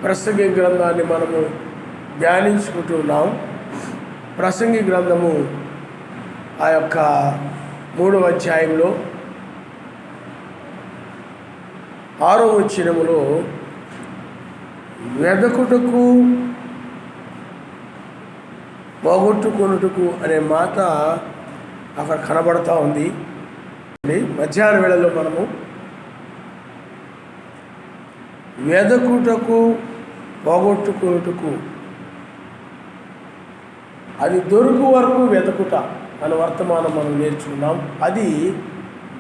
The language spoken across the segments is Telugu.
ప్రసంగి గ్రంథాన్ని మనము ధ్యానించుకుంటున్నాం. ప్రసంగి గ్రంథము ఆ యొక్క 3వ అధ్యాయంలో 6వ వచనములో వెదకుటకు పోగొట్టుకొనుటకు అనే మాట అక్కడ కనబడతా ఉంది. మధ్యాహ్న వేళలో మనము వెదకుటకు పోగొట్టుకొనుటకు, అది దొరుకు వరకు వెతుకుట అనే వర్తమానం మనం నేర్చుకున్నాం. అది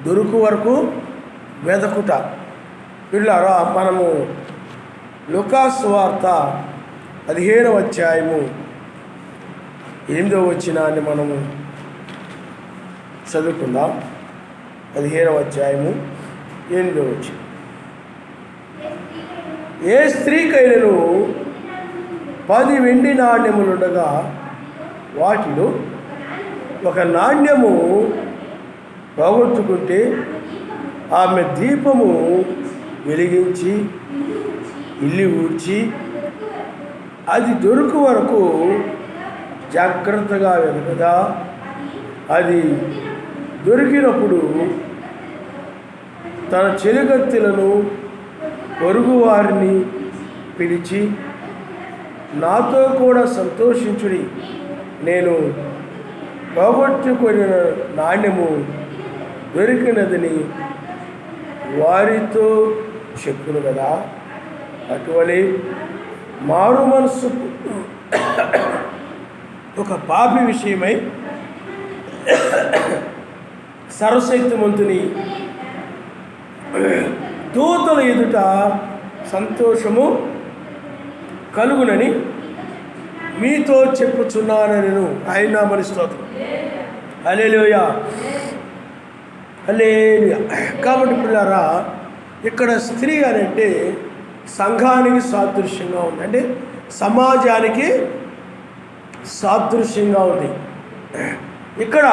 దొరుకు వరకు వెతుకుట. పిల్లరా, మనము లూకా సువార్త 15వ అధ్యాయము 8వ వచనాన్ని మనము చదువుకుందాం. 15వ అధ్యాయము 8వ వచనం. ఏ స్త్రీకైనను 10 వెండి నాణ్యములుండగా వాటిలో ఒక నాణ్యము పోగొట్టుకుంటే ఆమె దీపము వెలిగించి ఇల్లు ఊడ్చి అది దొరుకు వరకు జాగ్రత్తగా వెతకగా అది దొరికినప్పుడు తన చెలికత్తెలను పొరుగు వారిని పిలిచి, నాతో కూడా సంతోషించుడి, నేను పోగొట్టుకున్న నాణ్యము దొరికినదని వారితో చెప్పును కదా. అటువలే మారు మనసు ఒక పాపి విషయమై సర్వశక్తిమంతుని దూతల ఎదుట సంతోషము కలుగునని మీతో చెప్పుచున్నానని నేను ఆయన నామమున స్తోత్రం. హల్లెలూయా, హల్లెలూయా. కాబట్టి పిల్లారా, ఇక్కడ స్త్రీ అని అంటే సంఘానికి సాదృశ్యంగా ఉంది, అంటే సమాజానికి సాదృశ్యంగా ఉంది. ఇక్కడ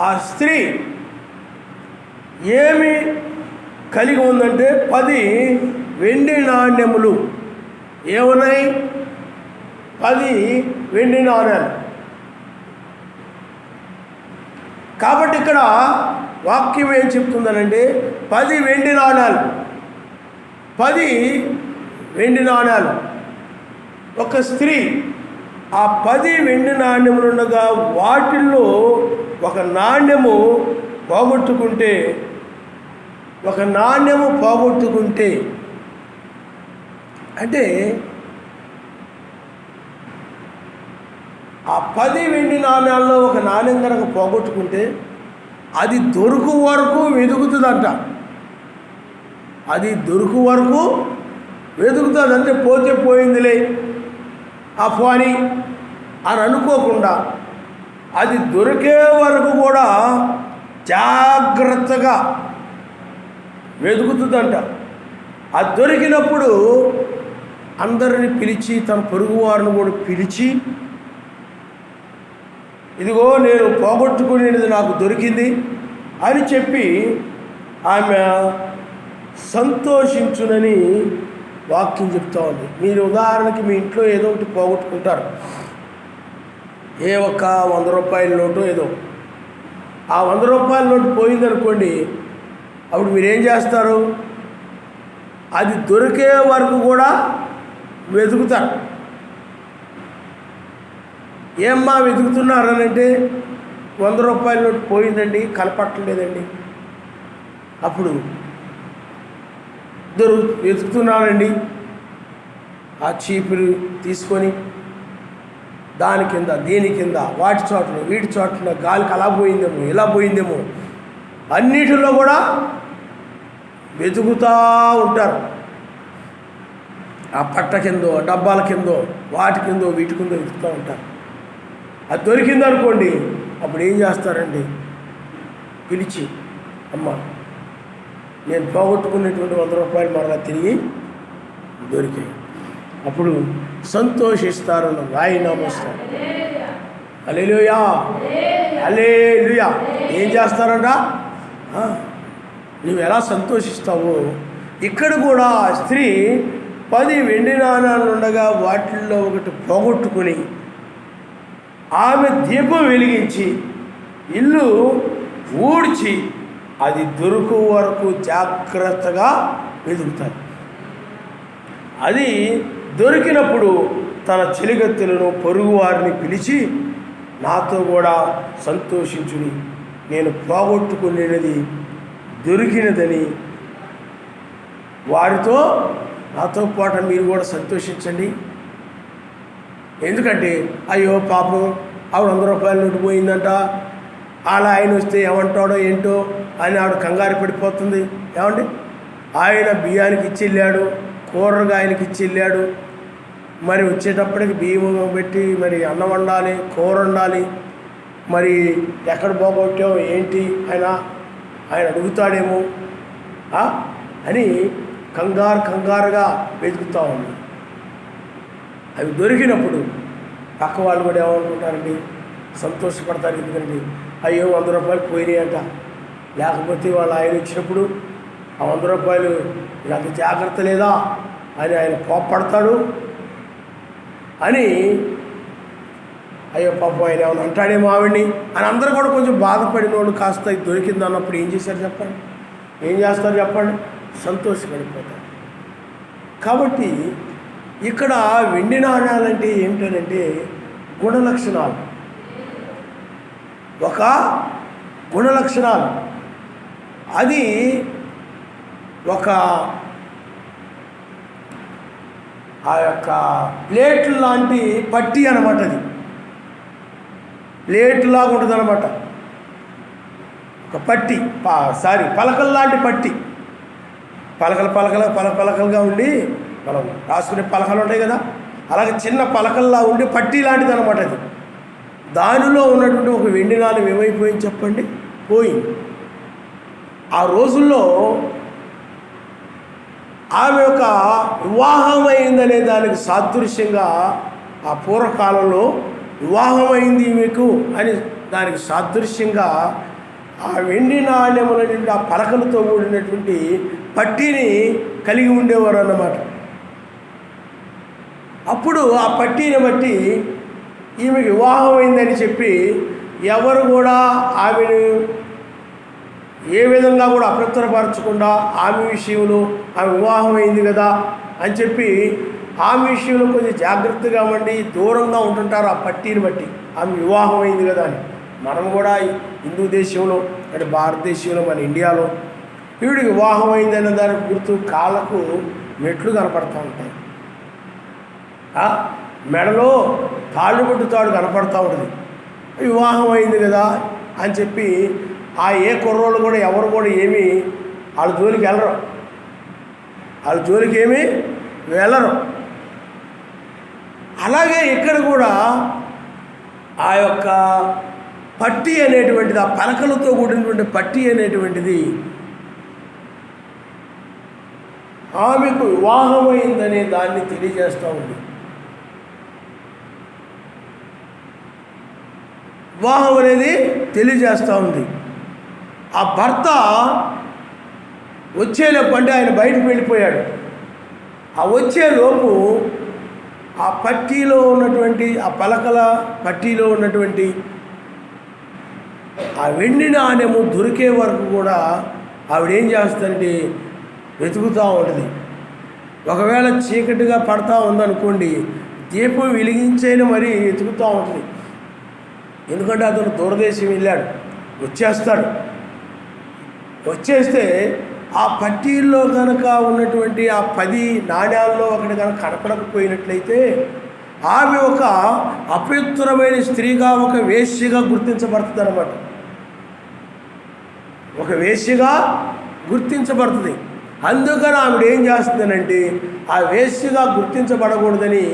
ఆ స్త్రీ ఏమి కలిగి ఉందంటే 10 వెండి నాణ్యములు. ఏమున్నాయి? 10 వెండి నాణ్యాలు. కాబట్టి ఇక్కడ వాక్యం ఏం చెప్తుందనంటే 10 వెండి నాణ్యాలు, 10 వెండి నాణ్యాలు. ఒక స్త్రీ ఆ 10 వెండి నాణ్యములు ఉండగా వాటిల్లో ఒక నాణ్యము పోగొట్టుకుంటే, అంటే ఆ 10 వెండి నాణ్యాల్లో ఒక నాణ్యం కనుక పోగొట్టుకుంటే అది దొరుకు వరకు వెతుకుతుందంట. అది దొరుకు వరకు వెతుకుతుంది. అంటే పోతే పోయిందిలే ఆ ఫోని అని అనుకోకుండా అది దొరికే వరకు కూడా జాగ్రత్తగా వెతుకుతుందంట. అది దొరికినప్పుడు అందరిని పిలిచి, తన పొరుగు వారిని కూడా పిలిచి, ఇదిగో నేను పోగొట్టుకునేది నాకు దొరికింది అని చెప్పి ఆమె సంతోషించునని వాక్యం చెప్తా ఉంది. మీరు ఉదాహరణకి మీ ఇంట్లో ఏదో ఒకటి పోగొట్టుకుంటారు, ఏ ఒక్క 100 రూపాయల నోటు ఏదో. ఆ 100 రూపాయల నోటు పోయిందనుకోండి, అప్పుడు మీరేం చేస్తారు? అది దొరికే వరకు కూడా వెతుకుతారు. ఏమ్మా వెతుకుతున్నారనంటే 100 రూపాయల నోటు పోయిందండి, కనపట్టలేదండి. అప్పుడు వెతుకుతున్నానండి. ఆ చీపురు తీసుకొని దాని కింద, దీని కింద, వాటి చోట్ల, వీటి చోట్ల, గాలికి అలా పోయిందేమో, ఇలా పోయిందేమో, అన్నిటిలో కూడా వెతుకుతూ ఉంటారు. ఆ పట్ట కిందో, డబ్బాల కిందో, వాటి కిందో, వీటి కిందో వెతుకుతూ ఉంటారు. అది దొరికిందనుకోండి, అప్పుడు ఏం చేస్తారండి? పిలిచి, అమ్మ నేను పోగొట్టుకునేటువంటి 100 రూపాయలు మరలా తిరిగి దొరికాయి. అప్పుడు సంతోషిస్తారు. రాయినామస్తారు. హల్లెలూయా, హల్లెలూయా. ఏం చేస్తారంట? నువ్వు ఎలా సంతోషిస్తావో ఇక్కడ కూడా ఆ స్త్రీ 10 వెండి నాణాలు ఉండగా వాటిల్లో ఒకటి పోగొట్టుకుని ఆమె దీపం వెలిగించి ఇల్లు ఊడ్చి అది దొరుకు వరకు జాగ్రత్తగా వెతుకుతాడు. అది దొరికినప్పుడు తన చెలిగత్తెలను పొరుగు వారిని పిలిచి నాతో కూడా సంతోషించుని, నేను పోగొట్టుకునేది దొరికినదని వారితో నాతో పాటు మీరు కూడా సంతోషించండి. ఎందుకంటే అయ్యో పాపం ఆవిడ 100 రూపాయల నోటు పోయిందంట, అలా ఆయన వస్తే ఏమంటాడో ఏంటో అని ఆవిడ కంగారు పడిపోతుంది. ఏమండి, ఆయన బియ్యానికి ఇచ్చి వెళ్ళాడు, కూరగాయలకి ఇచ్చి వెళ్ళాడు, మరి వచ్చేటప్పటికి బియ్యం పెట్టి మరి అన్నం వండాలి, కూర వండాలి, మరి ఎక్కడ పోగొట్టావు ఏంటి ఆయన అడుగుతాడేమో అని కంగారుగా వెతుకుతూ ఉంది. అవి దొరికినప్పుడు పక్క వాళ్ళు కూడా ఏమనుకుంటారండి, సంతోషపడతారు. ఎందుకంటే అయ్యో 100 రూపాయలు పోయినాయంట, లేకపోతే వాళ్ళు ఆయన ఇచ్చినప్పుడు ఆ 100 రూపాయలు అంత జాగ్రత్త లేదా అని ఆయన కోప్పడతాడు అని, అయ్యో పాపం ఆయన ఏమైనా అంటాడేమో ఆవిడ్ని అని అందరూ కూడా కొంచెం బాధపడిన వాళ్ళు కాస్త ఇది దొరికింది అన్నప్పుడు ఏం చేశారు చెప్పండి, ఏం చేస్తారు చెప్పండి, సంతోషపడిపోతారు. కాబట్టి ఇక్కడ వెండి నాణ్యాలంటే ఏమిటంటే గుణలక్షణాలు, ఒక గుణలక్షణాలు. అది ఒక ఆ యొక్క ప్లేట్లు లాంటి పట్టి అన్నమాట. అది ప్లేట్లాగా ఉంటుంది అన్నమాట, ఒక పట్టి పలకల లాంటి పట్టి. పలకలుగా ఉండి మనం రాసుకునే పలకలు ఉంటాయి కదా, అలాగే చిన్న పలకల్లా ఉండి పట్టి లాంటిది అనమాట. అది దానిలో ఉన్నటువంటి ఒక వెండి నాణెం ఏమైపోయింది చెప్పండి, పోయింది. ఆ రోజుల్లో ఆమె యొక్క వివాహమైందనే దానికి సాదృశ్యంగా ఆ పూర్వకాలంలో వివాహమైంది మీకు అని దానికి సాదృశ్యంగా ఆ వెండి నాణ్యముల నుండి ఆ పలకలతో కూడినటువంటి పట్టీని కలిగి ఉండేవారు అన్నమాట. అప్పుడు ఆ పట్టీని బట్టి ఈమెకి వివాహమైందని చెప్పి ఎవరు కూడా ఆమెను ఏ విధంగా కూడా అప్రత్తరపరచకుండా ఆమె విషయంలో ఆమె వివాహమైంది కదా అని చెప్పి ఆమె విషయంలో కొంచెం జాగ్రత్తగా ఉండి దూరంగా ఉంటుంటారు. ఆ పట్టీని బట్టి ఆమె వివాహమైంది కదా అని. మనం కూడా హిందూ దేశంలో అంటే భారతదేశంలో మన ఇండియాలో ఈవిడికి వివాహమైందన్న దానికి గుర్తు కాళ్ళకు మెట్లు కనపడుతూ ఉంటాయి, మెడలో తాళ్ళు తాడు కనపడుతూ ఉంటుంది. వివాహం అయింది కదా అని చెప్పి ఆ ఏ కుర్రోళ్ళు కూడా ఎవరు కూడా ఏమీ వాళ్ళ జోలికి వెళ్ళరు, వాళ్ళ జోలికి ఏమీ వెళ్ళరు. అలాగే ఇక్కడ కూడా ఆ యొక్క పట్టి అనేటువంటిది, ఆ పలకలతో కూడినటువంటి పట్టి అనేటువంటిది ఆమెకు వివాహమైందనే దాన్ని తెలియజేస్తూ ఉంది. వివాహం అనేది తెలియజేస్తూ ఉంది. ఆ భర్త వచ్చేలోపు అంటే ఆయన బయటకు వెళ్ళిపోయాడు. ఆ వచ్చేలోపు ఆ పట్టీలో ఉన్నటువంటి ఆ పలకల పట్టీలో ఉన్నటువంటి ఆ వెండి నాణ్యము దొరికే వరకు కూడా ఆవిడేం చేస్తుందంటే వెతుకుతూ ఉంటుంది. ఒకవేళ చీకటిగా పడతా ఉందనుకోండి, దీపం వెలిగించైనా మరీ వెతుకుతూ ఉంటుంది. ఎందుకంటే అతను దూరదేశం వెళ్ళాడు, వచ్చేస్తాడు. వచ్చేస్తే ఆ పట్టీల్లో కనుక ఉన్నటువంటి ఆ 10 నాణ్యాల్లో ఒకటి కనుక కనపడకపోయినట్లయితే ఆమె ఒక అపవిత్రమైన స్త్రీగా, ఒక వేశ్యగా గుర్తించబడుతుంది అన్నమాట. ఒక వేశ్యగా గుర్తించబడుతుంది. అందుకని ఆవిడ ఏం చేస్తుందనంటే ఆ వేశ్యగా గుర్తించబడకూడదని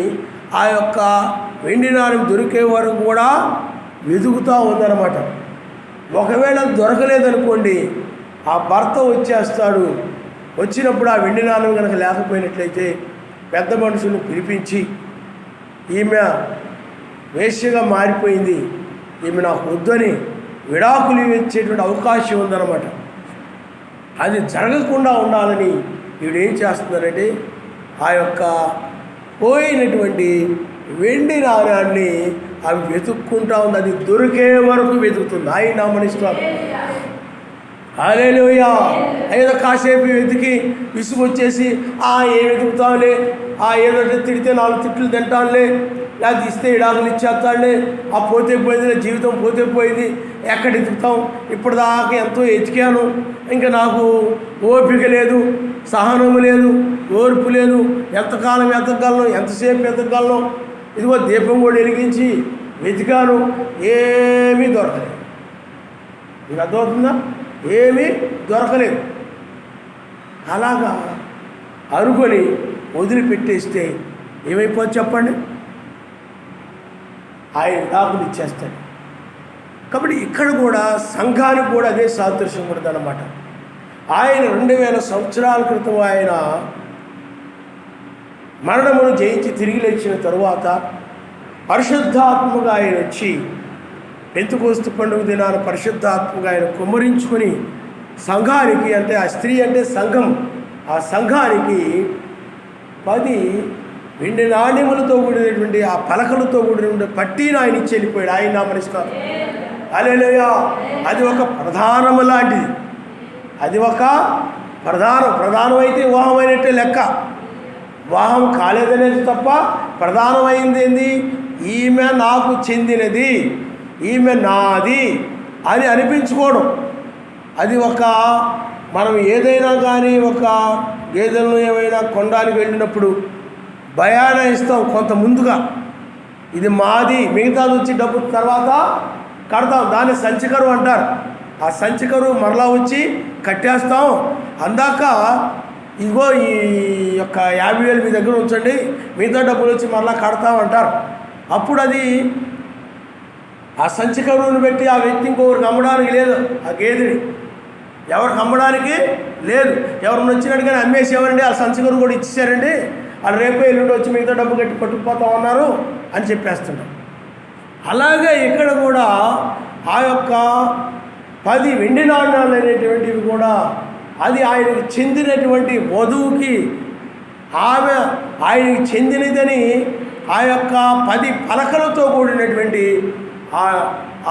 ఆ యొక్క వెండి నాణ్యం దొరికే వరకు కూడా వెతుకుతూ ఉందన్నమాట. ఒకవేళ దొరకలేదనుకోండి, ఆ భర్త వచ్చేస్తాడు. వచ్చినప్పుడు ఆ వెండి నాణ్యం కనుక లేకపోయినట్లయితే పెద్ద మనుషులను పిలిపించి ఈమె వేశ్యగా మారిపోయింది, ఈమె నాకు వద్దని విడాకులు ఇచ్చేటువంటి అవకాశం ఉందన్నమాట. అది జరగకుండా ఉండాలని ఈవిడేం చేస్తున్నారంటే ఆ యొక్క పోయినటువంటి వెండి నాణ్యాన్ని అవి వెతుక్కుంటా ఉంది. అది దొరికే వరకు వెతుకుతుంది. ఆయన నామనిస్తారు. హల్లెలూయా. ఏదో కాసేపు వెతికి విసుగు వచ్చేసి ఏం వెతుకుతాంలే, ఏదో తిడితే 4 తిట్లు తింటానులే, లేకపోతే ఇస్తే ఇడాకులు ఇచ్చేస్తానులే, పోతే పోయింది, జీవితం పోతే పోయింది, ఎక్కడ ఎతుకుతాం, ఇప్పటిదాకా ఎంతో ఎతికాను, ఇంకా నాకు ఓపిక లేదు, సహనము లేదు, ఓర్పు లేదు, ఎంతకాలం ఎతకగలను, ఎంతసేపు ఎతకగలను, ఇదిగో దీపం కూడా వెలిగించి వెతికాను, ఏమీ దొరకలేదు. మీకు అర్థమవుతుందా? ఏమీ దొరకలేదు. అలాగా అనుకొని వదిలిపెట్టేస్తే ఏమైపోతుంది చెప్పండి? ఆయన దాపులు ఇచ్చేస్తాడు. కాబట్టి ఇక్కడ కూడా సంఘానికి కూడా అదే సాదృశ్యం కూడా అన్నమాట. ఆయన 2000 సంవత్సరాల క్రితం ఆయన మరణమును జయించి తిరిగి లేచిన తరువాత పరిశుద్ధాత్మగా ఆయన వచ్చి పెంతెకోస్తు పండుగ దినాన పరిశుద్ధాత్మగా ఆయన కుమ్మరించుకొని సంఘానికి, అంటే ఆ స్త్రీ అంటే సంఘం, ఆ సంఘానికి 10 వెండి నాణ్యములతో కూడినటువంటి ఆ పలకలతో కూడినటువంటి పట్టీని ఆయన ఇచ్చి వెళ్ళిపోయాడు. ఆయన నామనిస్తారు. హల్లెలూయా. అది ఒక ప్రధానము లాంటిది. అది ఒక ప్రధానమైతే వివాహమైనట్టే లెక్క. వివాహం కాలేదనేది తప్ప ప్రధానమైంది ఏంది? ఈమె నాకు చెందినది, ఈమె నాది అని అనిపించుకోవడం. అది ఒక మనం ఏదైనా కానీ ఒక గేదెలను ఏమైనా కొనడానికి వెళ్ళినప్పుడు భయాన ఇస్తాం కొంత ముందుగా, ఇది మాది, మిగతాది వచ్చి డబ్బు తర్వాత కడతాం. దాన్ని సంచికరు అంటారు. ఆ సంచికరు మరలా వచ్చి కట్టేస్తాం. అందాక ఇదిగో ఈ యొక్క 50,000 మీ దగ్గర ఉంచండి, మిగతా డబ్బులు వచ్చి మరలా కడతామంటారు. అప్పుడు అది ఆ సంచికరువుని పెట్టి ఆ వ్యక్తి ఇంకొకరికి అమ్మడానికి లేదు. ఆ గేదెని ఎవరికి అమ్మడానికి లేదు. ఎవరిని వచ్చినట్టు కానీ అమ్మేసేవారండి, ఆ సంచికరువు కూడా ఇచ్చేసారండి, వాళ్ళు రేపు ఎల్లుండి వచ్చి మిగతా డబ్బు కట్టి పట్టుకుపోతామన్నారు అని చెప్పేస్తున్నారు. అలాగే ఇక్కడ కూడా ఆ యొక్క 10 వెండి నాణ్యాలు అనేటువంటివి కూడా అది ఆయనకు చెందినటువంటి వధువుకి, ఆమె ఆయనకు చెందినదని ఆ యొక్క 10 పలకలతో కూడినటువంటి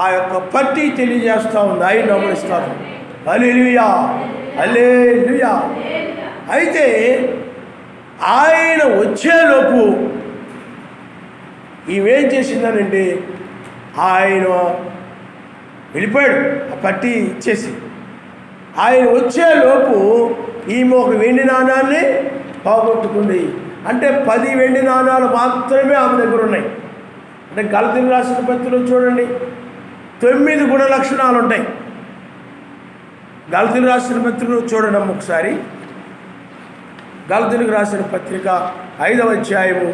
ఆ యొక్క పట్టి తెలియజేస్తూ ఉంది. ఆయన గమనిస్తారు. హల్లెలూయా, హల్లెలూయా. అయితే ఆయన వచ్చేలోపు ఈమెం చేసిందనంటే ఆయన వెళ్ళిపోయాడు, ఆ పట్టి ఇచ్చేసి. ఆయన వచ్చేలోపు ఈమె ఒక వెండి నాణ్యాన్ని పోగొట్టుకుంది. అంటే 10 వెండి నాణ్యాలు మాత్రమే ఆమె దగ్గర ఉన్నాయి. అంటే గలతీయులకు రాసిన పత్రికలో చూడండి 9 గుణ లక్షణాలు ఉంటాయి. గలతీయులకు రాసిన పత్రికలో చూడండి ఒకసారి. గలతీయులకు రాసిన పత్రిక 5వ అధ్యాయము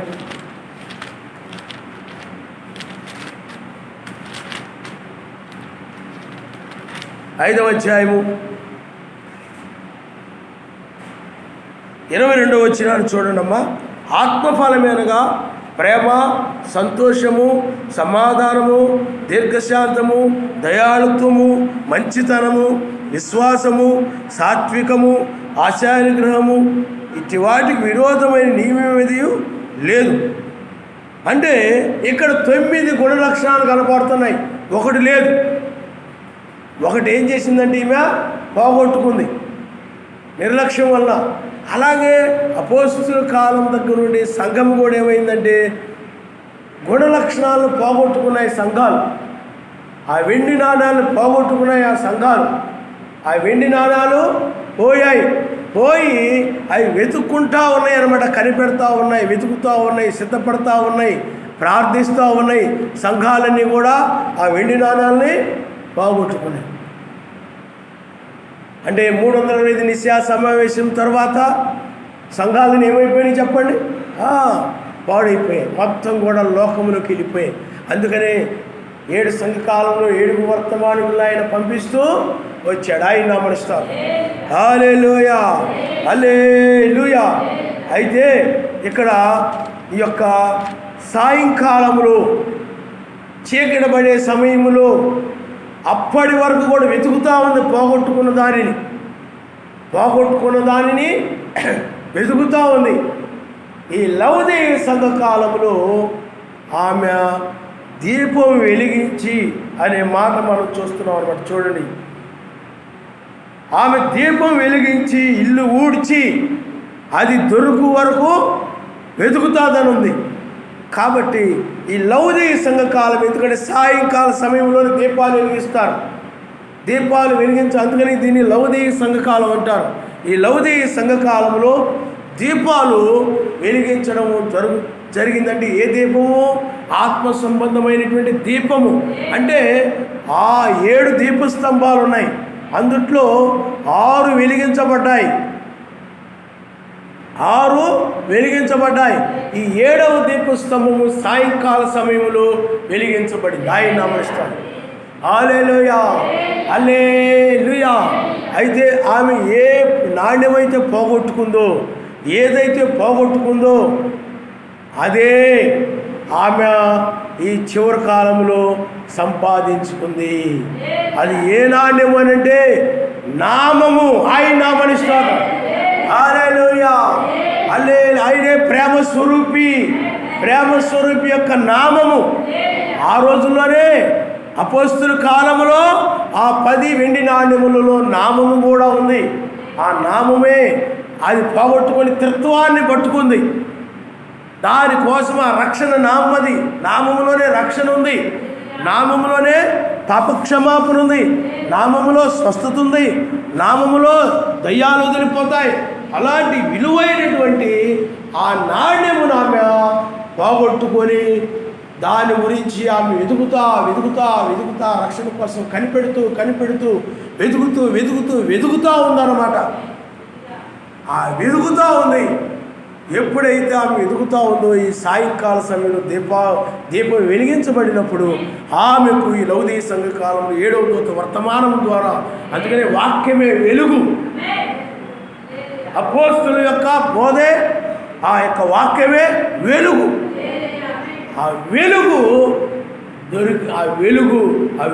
22వ వచనాన్ని చూడండమ్మా. ఆత్మఫలమేనగా ప్రేమ, సంతోషము, సమాధానము, దీర్ఘశాంతము, దయాళుత్వము, మంచితనము, విశ్వాసము, సాత్వికము, ఆశానిగ్రహము, ఇట్టి వాటికి విరోధమైన నియమేది లేదు. అంటే ఇక్కడ 9 గుణ లక్షణాలు కనపడుతున్నాయి, ఒకటి లేదు. ఒకటి ఏం చేసిందంటే ఈమె పోగొట్టుకుంది నిర్లక్ష్యం వల్ల. అలాగే అపోస్తలుల కాలం దగ్గర నుండి సంఘం కూడా ఏమైందంటే గుణ లక్షణాలను పోగొట్టుకున్నాయి సంఘాలు. ఆ వెండి నాణాలను పోగొట్టుకున్నాయి ఆ సంఘాలు. ఆ వెండి నాణాలు పోయి అవి వెతుక్కుంటూ ఉన్నాయి అన్నమాట. కనిపెడతా ఉన్నాయి, వెతుకుతూ ఉన్నాయి, సిద్ధపడతా ఉన్నాయి, ప్రార్థిస్తూ ఉన్నాయి. సంఘాలన్నీ కూడా ఆ వెండి నాణాలని పోగొట్టుకున్నాయి. అంటే 305 నిశ్చయ సమావేశం తర్వాత సంఘాలను ఏమైపోయినాయి చెప్పండి? పాడైపోయాయి, మొత్తం కూడా లోకములోకి వెళ్ళిపోయాయి. అందుకనే 7 సంఘకాలంలో 7 వర్తమానికులు ఆయన పంపిస్తూ వచ్చాడు. ఆయన నామనిస్తారు. హల్లెలూయా, హల్లెలూయా. అయితే ఇక్కడ ఈ యొక్క సాయంకాలంలో చీకటపడే సమయంలో అప్పటి వరకు కూడా వెతుకుతూ ఉంది పోగొట్టుకున్న దానిని వెతుకుతూ ఉంది. ఈ లవదీయ సంఘకాలంలో ఆమె దీపం వెలిగించి అనే మాట మనం చూస్తున్నాం అన్నమాట. చూడండి, ఆమె దీపం వెలిగించి ఇల్లు ఊడ్చి అది దొరుకు వరకు వెతుకుతాదని ఉంది. కాబట్టి ఈ లవదీయ సంఘకాలం, ఎందుకంటే సాయంకాల సమయంలో దీపాలు వెలిగిస్తారు, దీపాలు అందుకని దీన్ని లవదీయ సంఘకాలం అంటారు. ఈ లవదీయ సంఘకాలంలో దీపాలు వెలిగించడం జరిగిందంటే ఏ దీపము? ఆత్మ సంబంధమైనటువంటి దీపము. అంటే ఆ 7 దీపస్తంభాలు ఉన్నాయి, అందుట్లో 6 వెలిగించబడ్డాయి. ఈ 7వ దీపస్తంభము సాయంకాల సమయంలో వెలిగించబడింది. ఆయన నామనిస్తాడు. హల్లెలూయా, హల్లెలూయా. అయితే ఆమె ఏ నాణ్యమైతే పోగొట్టుకుందో, ఏదైతే పోగొట్టుకుందో అదే ఆమె ఈ చివరి కాలంలో సంపాదించుకుంది. అది ఏ నాణ్యం అనంటే నామము. ఆయన నామనిస్తాడు. హల్లెలూయా, ఆయనే ప్రేమ స్వరూపి యొక్క నామము. ఆ రోజుల్లోనే అపోస్తల కాలంలో ఆ 10 వెండి నాణ్యములలో నామము కూడా ఉంది. ఆ నామమే అది పోగొట్టుకొని త్రిత్వాన్ని పట్టుకుంది. దానికోసం ఆ రక్షణ నామది. నామములోనే రక్షణ ఉంది, నామములోనే పాపక్షమాపణ ఉంది, నామములో స్వస్థత ఉంది, నామములో దయ్యాలు వదిలిపోతాయి. అలాంటి విలువైనటువంటి ఆ నాణ్యమును ఆమె పోగొట్టుకొని దాని గురించి ఆమె వెతుకుతా రక్షణ కోసం కనిపెడుతూ వెతుకుతూ ఉందన్నమాట. ఆ వెతుకుతూ ఉంది. ఎప్పుడైతే ఆమె వెతుకుతూ ఉందో ఈ సాయంకాల సమయంలో దీపం వెలిగించబడినప్పుడు ఆమెకు ఈ లవదీయ సంఘకాలంలో 7వ దూత వర్తమానం ద్వారా, అందుకనే వాక్యమే వెలుగు, అపోస్తలుల యొక్క బోధే ఆ యొక్క వాక్యమే వెలుగు. ఆ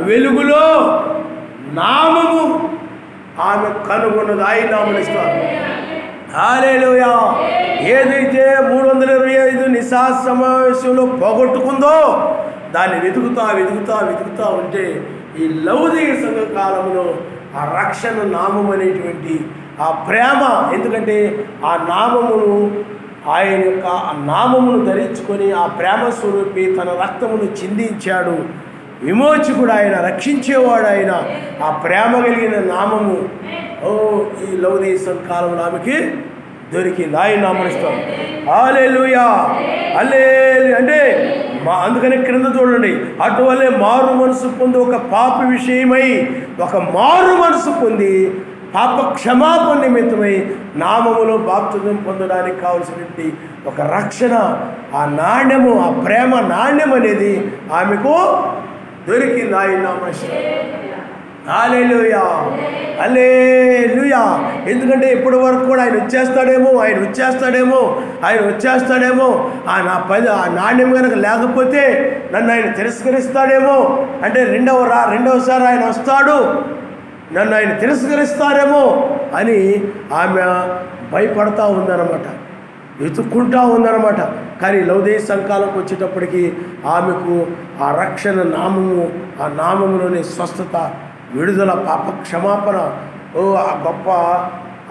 వెలుగులో నామము ఆమె కనుగొన్నది. ఆయన నామనిస్తారు. హల్లెలూయా. ఏదైతే 325 నిశా సమావేశంలో పోగొట్టుకుందో దాన్ని వెతుకుతా ఉంటే ఈ లవదీయ సంఘ కాలంలో ఆ రక్షణ నామం అనేటువంటి ఆ ప్రేమ, ఎందుకంటే ఆ నామమును ఆయన యొక్క ఆ నామమును ధరించుకొని ఆ ప్రేమ స్వరూపి తన రక్తమును చిందించాడు. విమోచకుడు ఆయన, రక్షించేవాడు ఆయన. ఆ ప్రేమ కలిగిన నామము ఈ లవదీయ కాలంలో ఆమెకి దొరికింది. ఆయన నామనిస్తాం. హల్లెలూయా, హల్లెలూయా. అంటే అందుకని క్రింద చూడండి, అటువలే మారు మనసు పొంది ఒక పాపి విషయమై ఒక మారు మనసు పొంది పాప క్షమాపణ నిమిత్తమై నామములో బాప్తిజం పొందడానికి కావలసినటువంటి ఒక రక్షణ, ఆ నాణ్యము, ఆ ప్రేమ నాణ్యం అనేది ఆమెకు దొరికింది. ఆయన నామనిస్తాం. హల్లెలూయా, హల్లెలూయా. ఎందుకంటే ఇప్పటి వరకు కూడా ఆయన వచ్చేస్తాడేమో ఆ నాణ్యం కనుక లేకపోతే నన్ను ఆయన తిరస్కరిస్తాడేమో, అంటే రెండవసారి ఆయన వస్తాడు, నన్ను ఆయన తిరస్కరిస్తారేమో అని ఆమె భయపడతా ఉందన్నమాట, వెతుక్కుంటా ఉందన్నమాట. కానీ లవదీయ సంఘాలకు వచ్చేటప్పటికి ఆమెకు ఆ రక్షణ నామము, ఆ నామములోని స్వస్థత, విడుదల, పాప క్షమాపణ, ఆ గొప్ప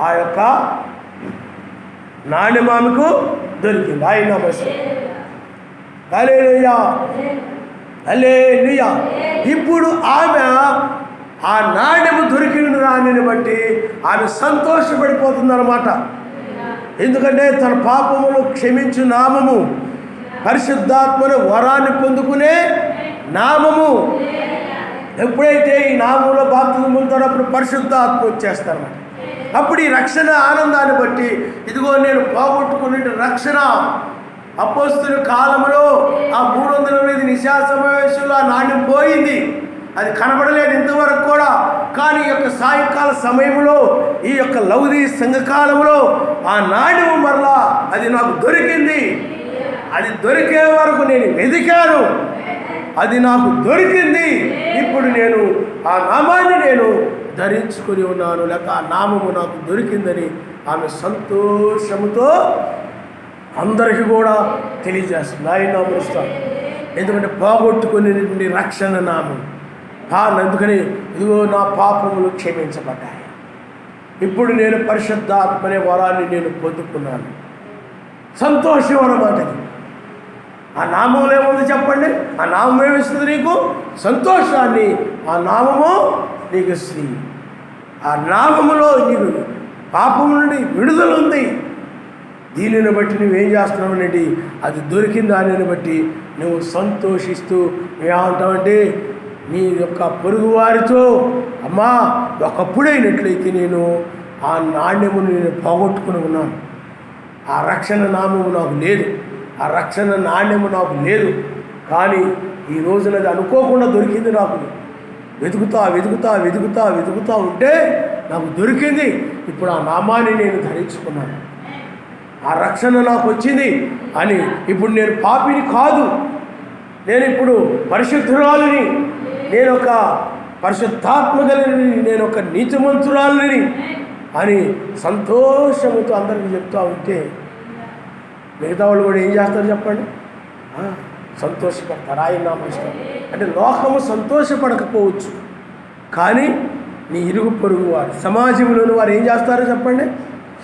ఆ యొక్క నాణ్యం ఆమెకు దొరికింది. ఆయన నమస్తే. హల్లెలూయా, హల్లెలూయా. ఇప్పుడు ఆమె ఆ నాణ్యము దొరికిన దానిని బట్టి ఆమె సంతోషపడిపోతుందన్నమాట. ఎందుకంటే తన పాపమును క్షమించు నామము, పరిశుద్ధాత్మను వరాన్ని పొందుకునే నామము. ఎప్పుడైతే ఈ నామంలో బాప్తిజం పొందుతారో అప్పుడు పరిశుద్ధాత్మ వచ్చేస్తారన్నమాట. అప్పుడు ఈ రక్షణ ఆనందాన్ని బట్టి ఇదిగో నేను పోగొట్టుకునే రక్షణ. అపోస్తలుల కాలంలో ఆ 325 నిశా సమావేశంలో ఆ నాణ్యం పోయింది, అది కనబడలేదు ఇంతవరకు కూడా. కానీ ఈ యొక్క సాయంకాల సమయంలో ఈ యొక్క లవదీయ సంఘకాలంలో ఆ నాణ్యం మరలా అది నాకు దొరికింది. అది దొరికే వరకు నేను వెతికాను, అది నాకు దొరికింది. ఇప్పుడు నేను ఆ నామాన్ని నేను ధరించుకొని ఉన్నాను, లేక ఆ నామము నాకు దొరికిందని ఆమె సంతోషముతో అందరికీ కూడా తెలియజేస్తుంది. ఆయన నామరుస్తాను, ఎందుకంటే పోగొట్టుకునేటువంటి రక్షణ నామం. అందుకని ఇదిగో నా పాపములు క్షమించబడ్డాయి, ఇప్పుడు నేను పరిశుద్ధాత్మనే వరాన్ని నేను పొందుకున్నాను. సంతోషం అన్నమాట. ఆ నామంలో ఏముంది చెప్పండి? ఆ నామం ఏమిస్తుంది నీకు? సంతోషాన్ని. ఆ నామము నీకు ఇస్తుంది. ఆ నామములో నీకు పాపము నుండి విడుదల ఉంది. దీనిని బట్టి నువ్వేం చేస్తున్నావు అనేది, అది దొరికిన దానిని బట్టి నువ్వు సంతోషిస్తూ ఏమంటావంటే, నీ యొక్క పొరుగు వారితో, అమ్మా ఒకప్పుడైనట్లయితే నేను ఆ నాణ్యమును నేను పోగొట్టుకుని ఉన్నాను, ఆ రక్షణ నామము నాకు లేదు, ఆ రక్షణ నాణ్యము నాకు లేదు, కానీ ఈ రోజున అది అనుకోకుండా దొరికింది. నాకు వెతుకుతా ఉంటే నాకు దొరికింది. ఇప్పుడు ఆ నామాన్ని నేను ధరించుకున్నాను, ఆ రక్షణ నాకు వచ్చింది అని. ఇప్పుడు నేను పాపిని కాదు, నేను ఇప్పుడు పరిశుద్ధురాలిని, నేను ఒక పరిశుద్ధాత్మ కలిగిని, నేను ఒక నీతిమంతురాలిని అని సంతోషంతో అందరికీ చెప్తూ ఉంటే మిగతా వాళ్ళు కూడా ఏం చేస్తారు చెప్పండి? సంతోషపడతారు. ఆయన నామం ఇష్టం అంటే లోకము సంతోషపడకపోవచ్చు, కానీ నీ ఇరుగు పొరుగు వారు, సమాజంలోని వారు ఏం చేస్తారో చెప్పండి?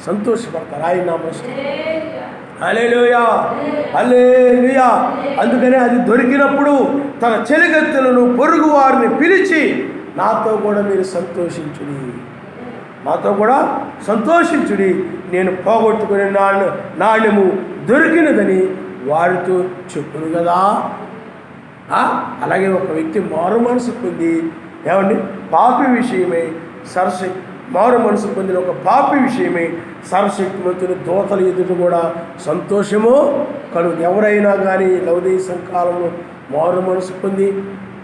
సంతోషపడతారు. ఆయన నామం ఇష్టం. హల్లెలూయా, హల్లెలూయా. అందుకనే అది దొరికినప్పుడు తన చెలిగత్తెలను పొరుగు వారిని పిలిచి, నాతో కూడా మీరు సంతోషించుడి, నాతో కూడా సంతోషించుడి, నేను పోగొట్టుకునే నాణ్యము దొరికినదని వారితో చెప్పును కదా. అలాగే ఒక వ్యక్తి మారు మనసు పొంది, ఏమండి, పాపి విషయమై మారు మనసు పొందిన ఒక పాపి విషయమై సర్వశక్తిమంతుని దూతల ఎదుట కూడా సంతోషము కలుగు. ఎవరైనా కానీ లవదీయ కాలంలో మారు మనసు పొంది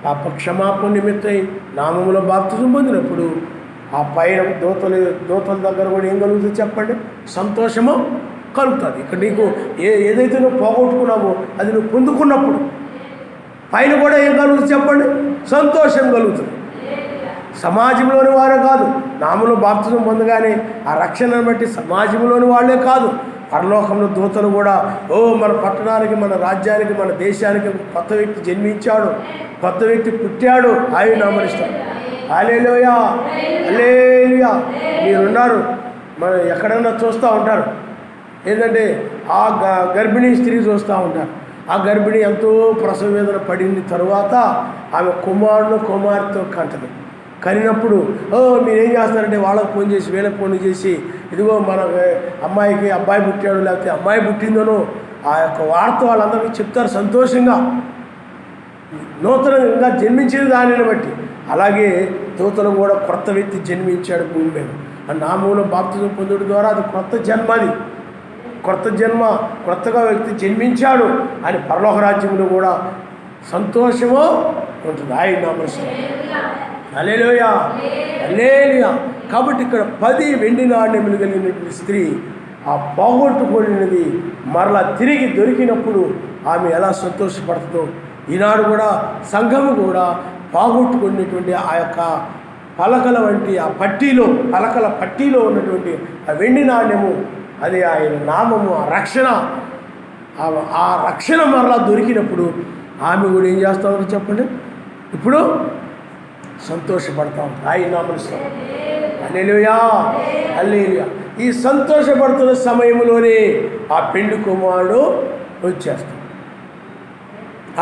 పాప క్షమాపణ నిమిత్తై నామములో బాప్తిజం పొందినప్పుడు ఆ పైన దూతల దగ్గర కూడా ఏం కలుగుతుంది చెప్పండి? సంతోషము కలుగుతుంది. ఇక్కడ నీకు ఏదైతే నువ్వు పోగొట్టుకున్నావో అది నువ్వు పొందుకున్నప్పుడు పైన కూడా ఏం కలుగుతుంది చెప్పండి? సంతోషం కలుగుతుంది. సమాజంలోని వారే కాదు, నామములో బాప్తిజం పొందగానే ఆ రక్షణను బట్టి సమాజంలోని వాళ్ళే కాదు, పరలోకంలో దూతలు కూడా, మన పట్టణానికి, మన రాజ్యానికి, మన దేశానికి కొత్త వ్యక్తి జన్మించాడు, కొత్త వ్యక్తి పుట్టాడు, ఆయన నామరిస్తాడు. హల్లెలూయా, హల్లెలూయా. మీరున్నారు, మనం ఎక్కడైనా చూస్తూ ఉంటారు, ఏంటంటే ఆ గర్భిణీ స్త్రీ చూస్తూ ఉంటారు. ఆ గర్భిణి ఎంతో ప్రసవ వేదన పడిన తరువాత ఆమె కుమార్తెతో కంటది. కనినప్పుడు మీరేం చేస్తారంటే వాళ్ళకు ఫోన్ చేసి, వీళ్ళకి ఫోన్ చేసి, ఇదిగో మన అమ్మాయికి అబ్బాయి పుట్టాడు, లేకపోతే అమ్మాయి పుట్టిందనో ఆ యొక్క వార్త వాళ్ళందరికీ చెప్తారు సంతోషంగా, నూతనంగా జన్మించిన దానిని బట్టి. అలాగే దూతలు కూడా కొత్త వ్యక్తి జన్మించాడు భూమి మీద. ఆ నామములో బాప్తిజం పొందడం ద్వారా అది కొత్త జన్మ, అది కొత్త జన్మ, కొత్తగా వ్యక్తి జన్మించాడు అని పరలోక రాజ్యంలో కూడా సంతోషము ఉంటుంది. ఆయన నామస్తం. హల్లెలూయా, హల్లెలూయా. కాబట్టి ఇక్కడ 10 వెండి నాణ్యములు కలిగినటువంటి స్త్రీ ఆ పోగొట్టుకున్నది మరలా తిరిగి దొరికినప్పుడు ఆమె ఎలా సంతోషపడుతుందో, ఈనాడు కూడా సంఘము కూడా పోగొట్టుకున్నటువంటి ఆ యొక్క పలకల వంటి ఆ పలకల పట్టీలో ఉన్నటువంటి ఆ వెండి నాణ్యము, అది ఆయన నామము, ఆ రక్షణ మరలా దొరికినప్పుడు ఆమె కూడా ఏం చేస్తామని చెప్పండి? ఇప్పుడు సంతోషపడతా ఉంటుంది. ఆయన నామములో. హల్లెలూయా, హల్లెలూయా. ఈ సంతోషపడుతున్న సమయంలోనే ఆ పెండ్లి కుమారుడు వచ్చేస్తాడు.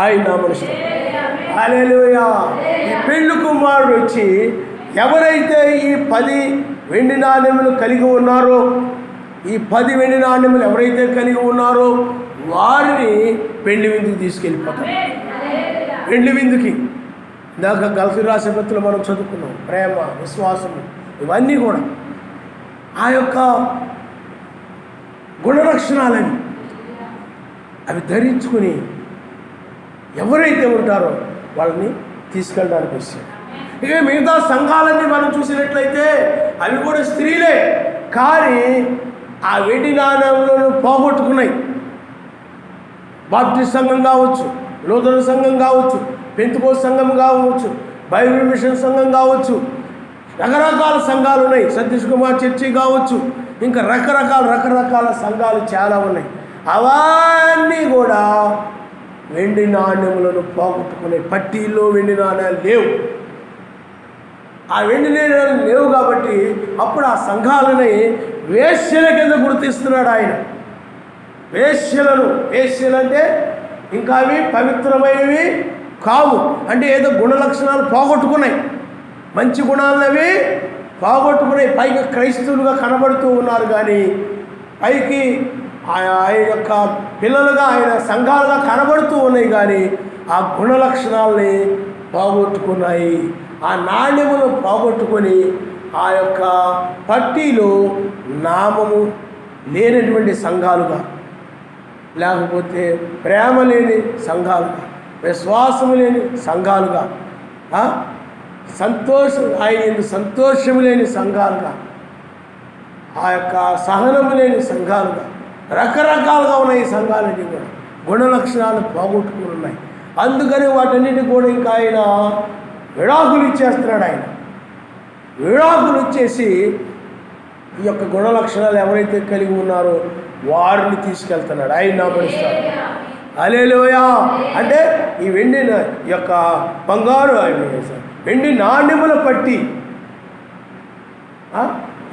ఆయన నామములో. హల్లెలూయా. ఈ పెండ్లి కుమారుడు వచ్చి ఎవరైతే ఈ 10 వెండి నాణ్యములు కలిగి ఉన్నారో, ఈ 10 వెండి నాణ్యములు ఎవరైతే కలిగి ఉన్నారో వారిని పెండ్లి విందుకి తీసుకెళ్ళిపోతారు. పెండ్లి విందుకి ఇందాక గల్ఫీ రాసే పత్రులు మనం చదువుకున్నాం. ప్రేమ, విశ్వాసము, ఇవన్నీ కూడా ఆ యొక్క గుణలక్షణాలని అవి ధరించుకుని ఎవరైతే ఉంటారో వాళ్ళని తీసుకెళ్ళడానికి వస్తారు. ఇక మిగతా సంఘాలన్నీ మనం చూసినట్లయితే అవి కూడా స్త్రీలే, కానీ ఆ వెండి నాణ్యములను పోగొట్టుకున్నాయి. బాప్టిస్ట్ సంఘం కావచ్చు, లూథరన్ సంఘం కావచ్చు, పెంతెకోస్తు సంఘం కావచ్చు, బైబిల్ మిషన్ సంఘం కావచ్చు, రకరకాల సంఘాలు ఉన్నాయి. సతీష్ కుమార్ చర్చి కావచ్చు, ఇంకా రకరకాల సంఘాలు చాలా ఉన్నాయి. అవన్నీ కూడా వెండి నాణ్యములను పోగొట్టుకునే పట్టీల్లో వెండి నాణ్యాలు లేవు. ఆ వెండి నాణ్యాలు లేవు కాబట్టి అప్పుడు ఆ సంఘాలని వేశ్యల కింద గుర్తిస్తున్నాడు ఆయన. వేశ్యలంటే ఇంకా అవి పవిత్రమైనవి కావు, అంటే ఏదో గుణలక్షణాలు పోగొట్టుకున్నాయి, మంచి గుణాలను అవి పోగొట్టుకున్నాయి. పైగా క్రైస్తవులుగా కనబడుతూ ఉన్నారు, కానీ పైకి ఆయన యొక్క పిల్లలుగా ఆయన సంఘాలుగా కనబడుతూ ఉన్నాయి, కానీ ఆ గుణలక్షణాలని పోగొట్టుకున్నాయి. ఆ నాణ్యమును పోగొట్టుకొని ఆ యొక్క పట్టీలో నామము లేనటువంటి సంఘాలుగా, లేకపోతే ప్రేమ లేని సంఘాలుగా, విశ్వాసము లేని సంఘాలుగా, సంతోషము లేని సంఘాలుగా, ఆ యొక్క సహనము లేని సంఘాలుగా, రకరకాలుగా ఉన్నాయి. ఈ సంఘాలన్నీ కూడా గుణలక్షణాలు పోగొట్టుకుని ఉన్నాయి. అందుకని వాటన్నిటి కూడా ఇంకా ఆయన విడాకులు ఇచ్చేస్తున్నాడు. ఆయన విడాకులు ఇచ్చేసి ఈ యొక్క గుణలక్షణాలు ఎవరైతే కలిగి ఉన్నారో వారిని తీసుకెళ్తున్నాడు, ఆయన నామనిస్తాడు. హల్లెలూయా. అంటే ఈ వెండి యొక్క బంగారు వెండి నాణ్యముల పట్టి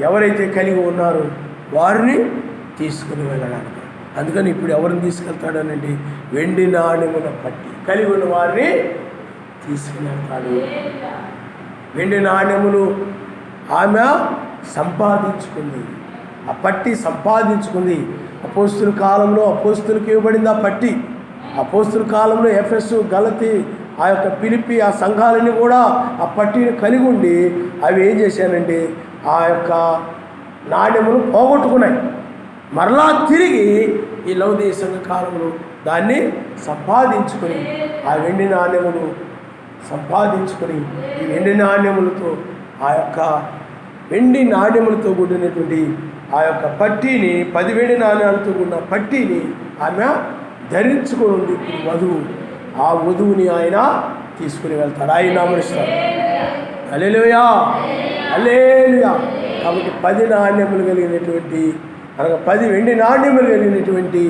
ఎవరైతే కలిగి ఉన్నారో వారిని తీసుకుని వెళ్ళడానికి. అందుకని ఇప్పుడు ఎవరిని తీసుకెళ్తాడనండి? వెండి నాణ్యముల పట్టి కలిగి ఉన్న వారిని తీసుకుని వెళ్తాడు. వెండి నాణ్యములు ఆమె సంపాదించుకుంది, ఆ పట్టి సంపాదించుకుంది. అపోస్తుల కాలంలో అపోస్తులకు ఇవ్వబడింది ఆ పట్టి. అపోస్తుల కాలంలో ఎఫెసు, గలతీ, ఆ యొక్క ఫిలిప్పి, ఆ సంఘాలన్నీ కూడా ఆ పట్టిని కలిగి ఉండి అవి ఏం చేశానంటే ఆ యొక్క నాణ్యములు పోగొట్టుకున్నాయి. మరలా తిరిగి ఈ లౌదీయ సంఘ కాలంలో దాన్ని సంపాదించుకొని ఆ వెండి నాణ్యములు సంపాదించుకొని ఈ వెండి నాణ్యములతో ఆ యొక్క వెండి నాణ్యములతో కూడినటువంటి ఆ యొక్క పట్టీని, 10 వెండి నాణ్యాలతో కూడిన పట్టీని ఆమె ధరించుకొని ఉంది వధువు. ఆ వధువుని ఆయన తీసుకుని వెళ్తాడు, ఆయన నామనిస్తాడు. హల్లెలూయా, హల్లెలూయా. కాబట్టి 10 నాణ్యములు కలిగినటువంటి, అనగా 10 వెండి నాణ్యములు కలిగినటువంటి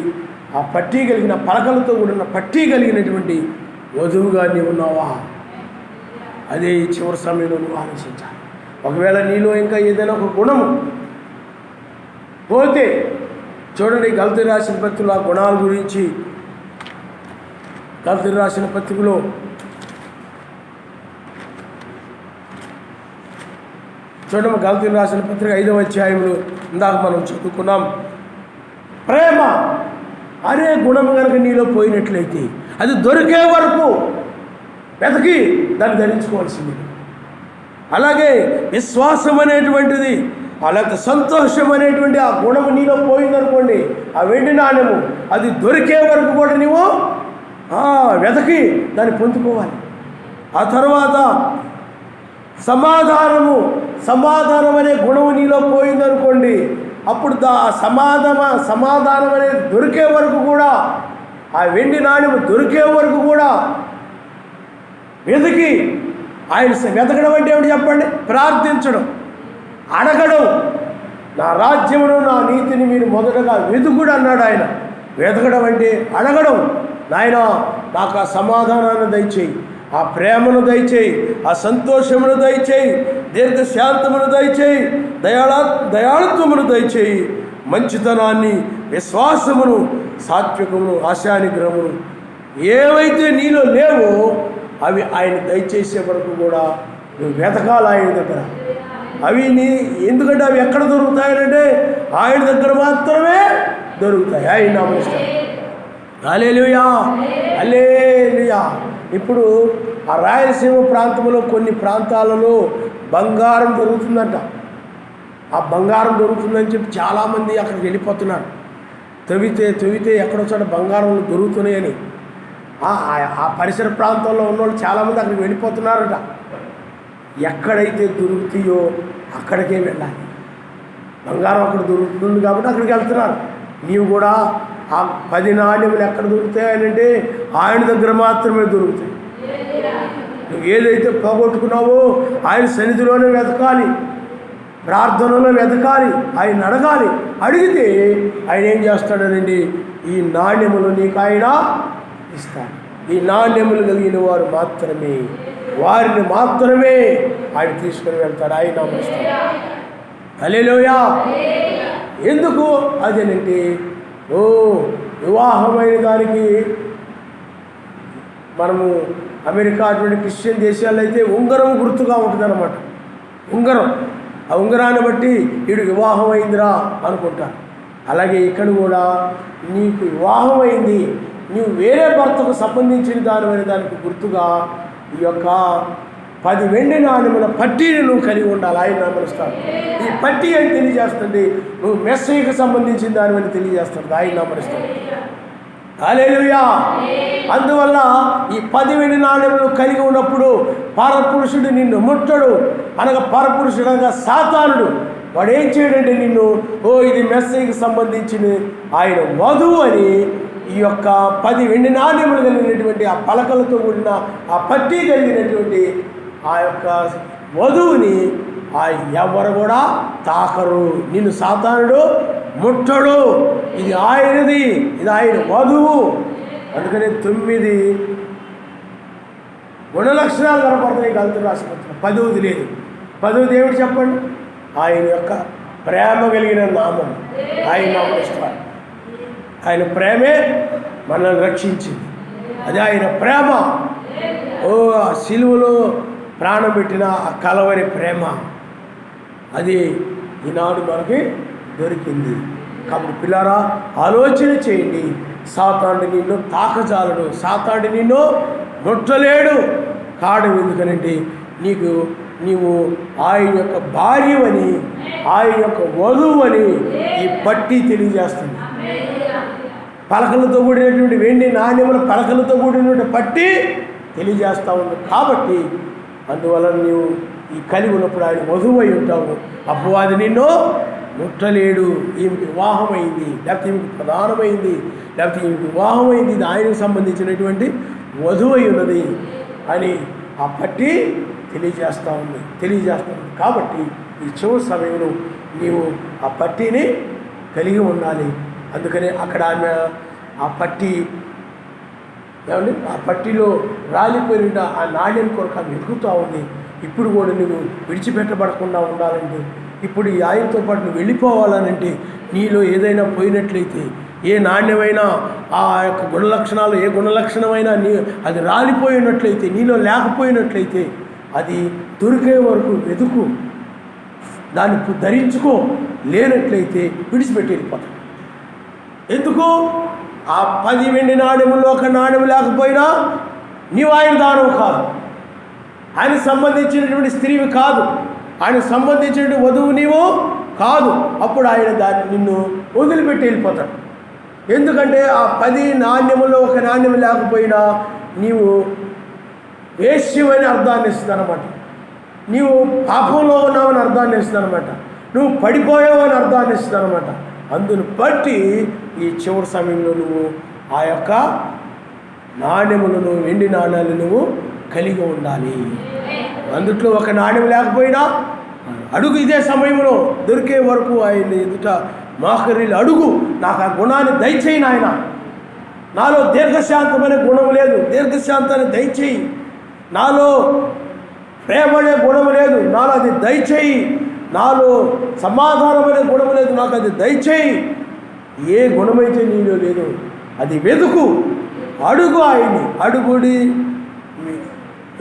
ఆ పట్టీ కలిగిన, పలకలతో కూడిన పట్టీ కలిగినటువంటి వధువుగా నీవు ఉన్నావా? అదే ఈ చివరి సమయంలో నువ్వు ఆలోచించాలి. ఒకవేళ నీలో ఇంకా ఏదైనా ఒక గుణము పోతే, చూడండి గలతీ రాసిన పత్రికలో ఆ గుణాల గురించి, గలతీ రాసిన పత్రికలో చూడము, గలతీ రాసిన పత్రిక 5వ అధ్యాయంలో ఇందాక మనం చదువుకున్నాం. ప్రేమ అనే గుణము కనుక నీలో పోయినట్లయితే అది దొరికే వరకు వెతకి దాన్ని ధరించుకోవాల్సింది. అలాగే విశ్వాసం అనేటువంటిది, అలాగే సంతోషం అనేటువంటి ఆ గుణము నీలో పోయిందనుకోండి, ఆ వెండి నాణ్యము అది దొరికే వరకు కూడా నీవు వెతకి దాన్ని పొందుకోవాలి. ఆ తర్వాత సమాధానం అనే గుణము నీలో పోయిందనుకోండి, అప్పుడు సమాధానం అనేది దొరికే వరకు కూడా, ఆ వెండి నాణ్యము దొరికే వరకు కూడా వెతికి ఆయన వెతకడం అంటే ఏమిటి చెప్పండి? ప్రార్థించడం, అడగడం. నా రాజ్యమును నా నీతిని మీరు మొదటగా వెతుకుడు అన్నాడు ఆయన. వెతకడం అంటే అడగడం. నాయన నాకు ఆ సమాధానాన్ని దయచేయి, ఆ ప్రేమను దయచేయి, ఆ సంతోషమును దయచేయి, దీర్ఘశాంతమును దయచేయి, దయాళత్వమును దయచేయి, మంచితనాన్ని, విశ్వాసమును, సాత్వికమును, ఆశానిగ్రహమును ఏవైతే నీలో లేవో అవి ఆయన దయచేసే వరకు కూడా నువ్వు వెతకాలి ఆయన దగ్గర. అవి ఎందుకంటే అవి ఎక్కడ దొరుకుతాయంటే ఆయన దగ్గర మాత్రమే దొరుకుతాయి. ఆయన నామనిస్తాడు. హల్లెలూయా, హల్లెలూయా. ఇప్పుడు ఆ రాయలసీమ ప్రాంతంలో కొన్ని ప్రాంతాలలో బంగారం దొరుకుతుందంట. ఆ బంగారం దొరుకుతుందని చెప్పి చాలామంది అక్కడికి వెళ్ళిపోతున్నారు. తవ్వితే ఎక్కడో చోట బంగారం దొరుకుతున్నాయని ఆ పరిసర ప్రాంతంలో ఉన్నవాళ్ళు చాలామంది అక్కడికి వెళ్ళిపోతున్నారట. ఎక్కడైతే దొరుకుతాయో అక్కడికే వెళ్ళాలి. బంగారం అక్కడ దొరుకుతుంది కాబట్టి అక్కడికి వెళ్తున్నారు. నీవు కూడా ఆ 10 నాణ్యములు ఎక్కడ దొరుకుతాయనంటే ఆయన దగ్గర మాత్రమే దొరుకుతాయి. నువ్వు ఏదైతే పోగొట్టుకున్నావో ఆయన సన్నిధిలోనే వెతకాలి, ప్రార్థనలో వెతకాలి, ఆయన అడగాలి. అడిగితే ఆయన ఏం చేస్తాడనండి, ఈ నాణ్యములు నీకు ఆయన ఇస్తాడు. ఈ నాణ్యములు కలిగిన వారు మాత్రమే, వారిని మాత్రమే ఆయన తీసుకుని వెళ్తాడు, ఆయన నామస్తాడు. హల్లెలూయా. ఎందుకు అదేనంటే, వివాహమైన దానికి మనము అమెరికా అటువంటి క్రిస్టియన్ దేశాల్లో అయితే ఉంగరం గుర్తుగా ఉంటుందన్నమాట. ఉంగరం, ఆ ఉంగరాన్ని బట్టి వీడు వివాహం అయిందిరా అనుకుంటారు. అలాగే ఇక్కడ కూడా నీకు వివాహం అయింది, నీవు వేరే భర్తకు సంబంధించిన దానికి గుర్తుగా ఈ యొక్క 10 వెండి నాణెముల పట్టీని నువ్వు కలిగి ఉండాలి, ఆయన నామస్తాడు. ఈ పట్టీ అని తెలియజేస్తుంది, నువ్వు మెస్సీకి సంబంధించిన దానివని తెలియజేస్తుంది, ఆయన నామస్తాడు. హల్లెలూయా. అందువల్ల ఈ 10 వెండి నాణెములు కలిగి ఉన్నప్పుడు పరపురుషుడు నిన్ను ముట్టడు. అనగా పరపురుషుడు అనగా సాతానుడు వాడు ఏం చేయడంటే నిన్ను, ఇది మెస్సీకి సంబంధించిన ఆయన వధువు అని ఈ యొక్క 10 వెండి నాణెములు కలిగినటువంటి ఆ పలకలతో కూడిన ఆ పట్టీ కలిగినటువంటి ఆ యొక్క వధువుని ఎవరు కూడా తాకరు. నిన్ను సాతానుడు ముట్టడు. ఇది ఆయనది, ఇది ఆయన వధువు. అందుకని 9 గుణలక్షణాలు కనపడుతున్నాయి గలతీ రాసిన పత్రిక. 10వది లేదు. 10వది ఏమిటి చెప్పండి? ఆయన యొక్క ప్రేమ కలిగిన నామం, ఆయన నామం ఇస్తారు. ఆయన ప్రేమే మనల్ని రక్షించింది. అదే ఆయన ప్రేమ. ఆ సిలువలో ప్రాణం పెట్టిన ఆ కలవరి ప్రేమ, అది ఈనాడు మనకి దొరికింది. కాబట్టి పిల్లారా, ఆలోచన చేయండి. సాతానుడు నిన్ను తాకజాలడు, సాతానుడు నిన్ను ముట్టలేడు. కారణం ఎందుకనంటే నీవు ఆయన యొక్క భార్యవని, ఆయన యొక్క వధువు అని ఈ పట్టీ తెలియజేస్తుంది. పలకలతో కూడినటువంటి వెండి నాణ్యముల పలకలతో కూడినటువంటి పట్టీ తెలియజేస్తూ ఉంది. కాబట్టి అందువల్ల నీవు ఈ కలిగి ఉన్నప్పుడు ఆయన వధువు అయి ఉంటావు. అపవాది నిన్ను ముట్టలేడు. ఈమెకి వివాహమైంది, లేకపోతే ఈమెకి ప్రధానమైంది, లేకపోతే ఈమెకి వివాహమైంది, ఇది ఆయనకు సంబంధించినటువంటి వధువు అయి ఉన్నది అని ఆ పట్టి తెలియజేస్తూ ఉంది. కాబట్టి ఈ చివరి సమయంలో నీవు ఆ పట్టీని కలిగి ఉండాలి. అందుకని అక్కడ ఆమె ఆ పట్టీ ఏమండి, ఆ పట్టీలో రాలిపోయిన ఆ నాణ్యం కొరకు ఆమె వెతుకుతూ ఉంది. ఇప్పుడు కూడా నువ్వు విడిచిపెట్టబడకుండా ఉండాలంటే, ఇప్పుడు ఈ ఆయనతో పాటు నువ్వు వెళ్ళిపోవాలనంటే, నీలో ఏదైనా పోయినట్లయితే, ఏ నాణ్యమైనా ఆ యొక్క గుణలక్షణాలు, ఏ గుణలక్షణమైనా అది రాలిపోయినట్లయితే, నీలో లేకపోయినట్లయితే, అది దొరికే వరకు వెతుకు, దాన్ని ధరించుకో. లేనట్లయితే విడిచిపెట్టి వెళ్ళిపోతాం. ఎందుకు? ఆ 10 వెండి నాణ్యములో ఒక నాణ్యం లేకపోయినా నీవు ఆయన దానం కాదు, ఆయనకు సంబంధించినటువంటి స్త్రీవి కాదు, ఆయనకు సంబంధించినటువంటి వధువు నీవు కాదు. అప్పుడు ఆయన నిన్ను వదిలిపెట్టి వెళ్ళిపోతాడు. ఎందుకంటే ఆ 10 నాణ్యములో ఒక నాణ్యం లేకపోయినా నీవు వేశ్యమని అర్థాన్ని ఇస్తుంది అనమాట. నీవు పాపంలో ఉన్నావని అర్థాన్ని ఇస్తుంది అనమాట. నువ్వు పడిపోయావని అర్థాన్ని ఇస్తుంది అనమాట. అందును బట్టి ఈ చివరి సమయంలో నువ్వు ఆ యొక్క నాణ్యములను, వెండి నాణ్యాలు నువ్వు కలిగి ఉండాలి. అందుట్లో ఒక నాణ్యం లేకపోయినా అడుగు. ఇదే సమయంలో దొరికే వరకు ఆయన ఎదుట మోకరిల్లి అడుగు, నాకు ఆ గుణాన్ని దయచేయి నాయన. నాలో దీర్ఘశాంతమైన గుణం లేదు, దీర్ఘశాంతాన్ని దయచేయి. నాలో ప్రేమనే గుణం లేదు, నాలో అది దయచేయి. నాలో సమాధానమైన గుణం లేదు, నాకు అది దయచేయి. ఏ గుణమైతే నీలో లేదు అది వెతుకు, అడుగు. ఆయన్ని అడుగుడి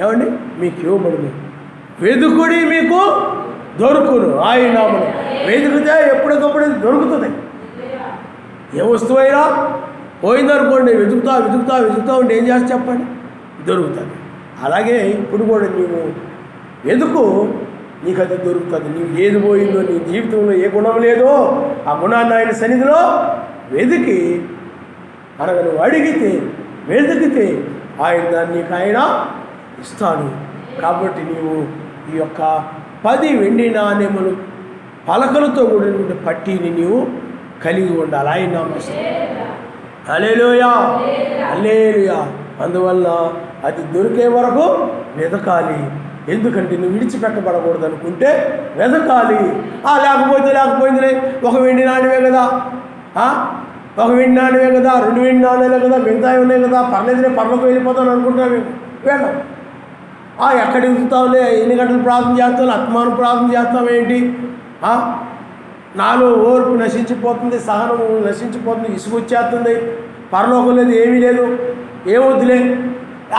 ఏమండి మీకు ఇవ్వబడును, వెతుకుడి మీకు దొరుకును. ఆయన నామమున వెతుకుతే ఎప్పటికప్పుడు దొరుకుతుంది. ఏ వస్తువైనా పోయిందనుకోండి, వెతుకుతా ఉంటే ఏం చేస్తా చెప్పండి, దొరుకుతుంది. అలాగే ఇప్పుడు కూడా నీవు వెతుకు, నీకు అది దొరుకుతుంది. నీవు ఏది పోయిందో, నీ జీవితంలో ఏ గుణం లేదో ఆ గుణాన్ని ఆయన సన్నిధిలో వెతికి, అనగా నువ్వు అడిగితే, వెతికితే ఆయన దాన్ని నీకు ఆయన ఇస్తాడు. కాబట్టి నీవు ఈ యొక్క 10 వెండి నాణ్యములు పలకలతో కూడినటువంటి పట్టీని నీవు కలిగి ఉండాలి. ఆయన నామస్తు. హల్లెలూయా, హల్లెలూయా. అందువల్ల అది దొరికే వరకు వెతకాలి. ఎందుకంటే నువ్వు విడిచిపెట్టబడకూడదు అనుకుంటే వెతకాలి. లేకపోయిందిలే, ఒక వెండి నాణ్యమే కదా, ఒక వెండి నాణ్యమే కదా, 2 వెండి నాణ్యాలే కదా, మిగతావి ఉన్నాయి కదా, పర్లేదులే పర్లోకి వెళ్ళిపోతాను అనుకుంటున్నాం. వెళ్ళాం. ఎక్కడికి వెళ్తావులే, ఎన్ని గంటలు ప్రార్థన చేస్తావు, ఆత్మాను ప్రార్థన చేస్తావేంటి? నాలో ఓర్పు నశించిపోతుంది, సహనం నశించిపోతుంది, విసుగొచ్చేస్తుంది, పరలోకం లేదు, ఏమీ లేదు, ఏమొద్దులే,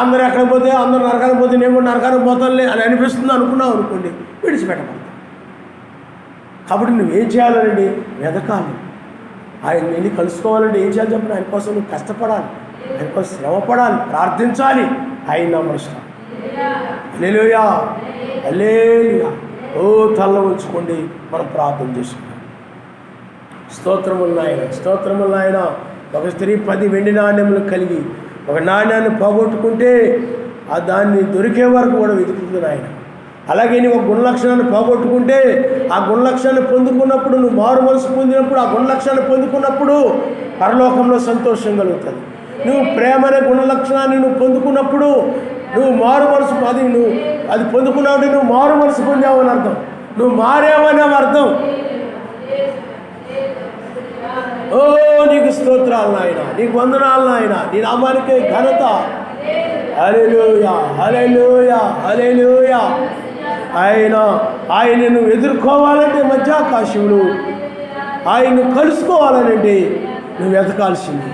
అందరూ ఎక్కడికి పోతే అందరూ నరకానికి పోతే నేను కూడా నరకానికి పోతానులే అని అనిపిస్తుంది అనుకున్నావు అనుకోండి, విడిచిపెట్టబడతావు. కాబట్టి నువ్వేం చేయాలండి? వెతకాలి. ఆయన వెళ్ళి కలుసుకోవాలంటే ఏం చేయాలి చెప్పండి? ఆయన కోసం నువ్వు కష్టపడాలి, ఆయన కోసం శ్రమపడాలి, ప్రార్థించాలి. ఆయన నా మనుషులు. హల్లెలూయా, హల్లెలూయా. తల్ల ఉంచుకోండి, మనం ప్రార్థన చేసుకుంటాం. స్తోత్రములు నాయన, స్తోత్రములు నాయన. ఒక స్త్రీ 10 వెండి నాణ్యములు కలిగి ఒక నాణ్యాన్ని పోగొట్టుకుంటే దాన్ని దొరికే వరకు కూడా వెతుకుతుంది ఆయన. అలాగే నువ్వు ఒక గుణలక్షణాన్ని పోగొట్టుకుంటే ఆ గుణలక్షణాన్ని పొందుకున్నప్పుడు, నువ్వు మారు మనసు పొందినప్పుడు, ఆ గుణలక్షణాన్ని పొందుకున్నప్పుడు పరలోకంలో సంతోషం కలుగుతుంది. నువ్వు ప్రేమ అనే గుణలక్షణాన్ని నువ్వు పొందుకున్నప్పుడు నువ్వు మారు మనసు, అది పొందుకున్నావు, నువ్వు మారు మనసు పొందావు అని అర్థం, నువ్వు మారేవని అర్థం. నీకు స్తోత్రాలు నాయన, నీకు వందనాలు నాయన, నీ నామానికే ఘనత. హల్లెలూయా, హల్లెలూయా, హల్లెలూయా. ఆయనను ఎదుర్కోవాలంటే మధ్యాకాశంలో ఆయన్ను కలుసుకోవాలనంటే నువ్వు వెతకాల్సింది.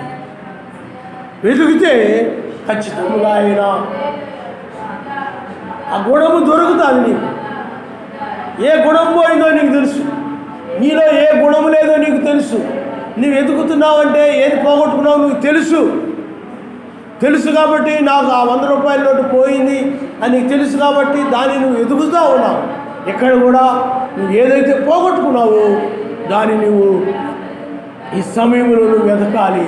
వెతికితే ఖచ్చితంగా ఆయన ఆ గుణము దొరుకుతుంది నీకు. ఏ గుణం పోయిందో నీకు తెలుసు, నీలో ఏ గుణము లేదో నీకు తెలుసు. నువ్వు వెతుకుతున్నావంటే ఏది పోగొట్టుకున్నావు నువ్వు తెలుసు కాబట్టి నాకు ఆ 100 రూపాయల నోటు పోయింది అని నీకు తెలుసు కాబట్టి దాన్ని నువ్వు ఎదుగుతూ ఉన్నావు. ఎక్కడ కూడా నువ్వు ఏదైతే పోగొట్టుకున్నావో దాన్ని నువ్వు ఈ సమయంలో నువ్వు వెతకాలి.